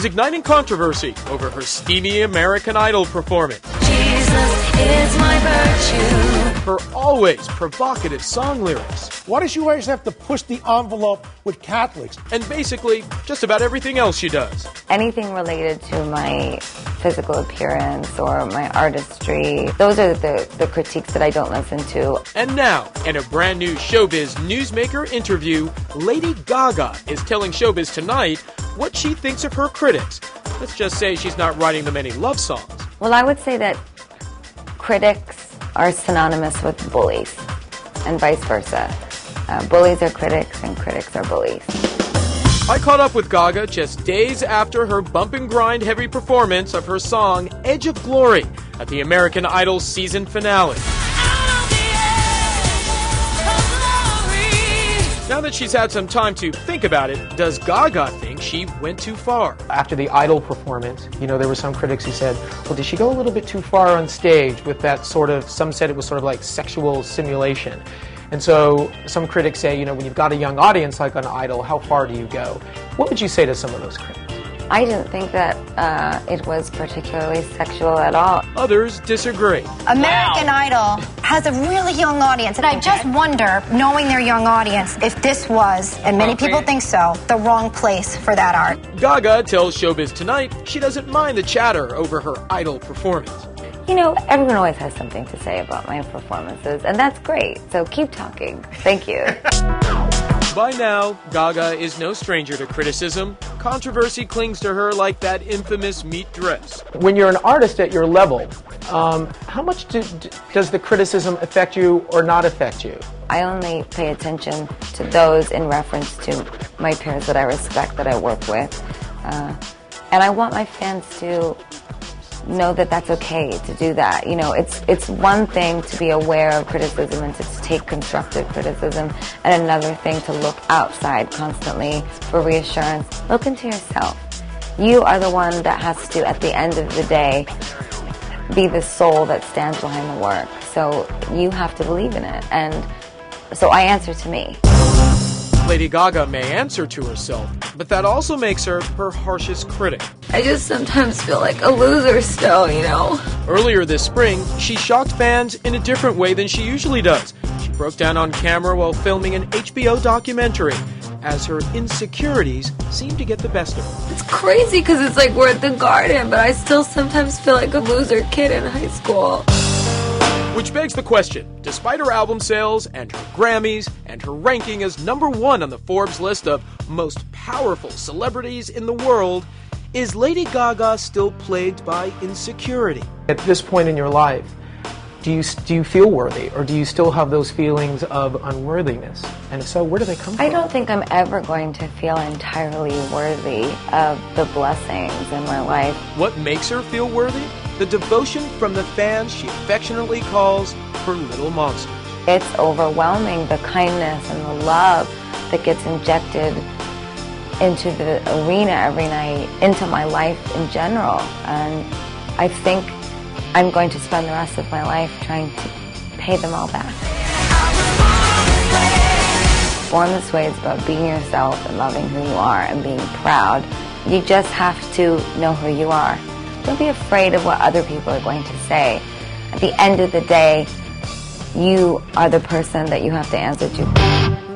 she's igniting controversy over her steamy American Idol performance. Jesus is my virtue. Her always provocative song lyrics. Why does she always have to push the envelope with Catholics? And basically, just about everything else she does. Anything related to my physical appearance or my artistry, those are the critiques that I don't listen to. And now, in a brand new Showbiz Newsmaker interview, Lady Gaga is telling Showbiz Tonight what she thinks of her critics. Let's just say she's not writing them any love songs. Well, I would say that critics are synonymous with bullies, and vice versa. Bullies are critics, and critics are bullies. I caught up with Gaga just days after her bump and grind heavy performance of her song Edge of Glory at the American Idol season finale. Now that she's had some time to think about it, does Gaga think she went too far? After the Idol performance, there were some critics who said, well, did she go a little bit too far on stage with that sort of, some said it was sort of like sexual simulation. And so some critics say, when you've got a young audience like on Idol, how far do you go? What would you say to some of those critics? I didn't think that it was particularly sexual at all. Others disagree. American Idol has a really young audience, and I just wonder, knowing their young audience, if this was, and many people think so, the wrong place for that art. Gaga tells Showbiz Tonight she doesn't mind the chatter over her Idol performance. Everyone always has something to say about my performances, and that's great. So keep talking. Thank you. By now, Gaga is no stranger to criticism. Controversy clings to her like that infamous meat dress. When you're an artist at your level, how much does the criticism affect you or not affect you? I only pay attention to those in reference to my peers that I respect, that I work with. And I want my fans to know that that's okay to do that. It's one thing to be aware of criticism and to take constructive criticism, and another thing to look outside constantly for reassurance. Look into yourself. You are the one that has to, at the end of the day, be the soul that stands behind the work. So you have to believe in it. And so I answer to me. Lady Gaga may answer to herself, but that also makes her harshest critic. I just sometimes feel like a loser still, Earlier this spring, she shocked fans in a different way than she usually does. She broke down on camera while filming an HBO documentary, as her insecurities seemed to get the best of her. It's crazy because it's like we're at the Garden, but I still sometimes feel like a loser kid in high school. Which begs the question, despite her album sales and her Grammys and her ranking as #1 on the Forbes list of most powerful celebrities in the world, is Lady Gaga still plagued by insecurity? At this point in your life, do you feel worthy, or do you still have those feelings of unworthiness? And if so, where do they come from? I don't think I'm ever going to feel entirely worthy of the blessings in my life. What makes her feel worthy? The devotion from the fans she affectionately calls her little monsters. It's overwhelming, the kindness and the love that gets injected into the arena every night, into my life in general. And I think I'm going to spend the rest of my life trying to pay them all back. Born This Way is about being yourself and loving who you are and being proud. You just have to know who you are. Don't be afraid of what other people are going to say. At the end of the day, you are the person that you have to answer to.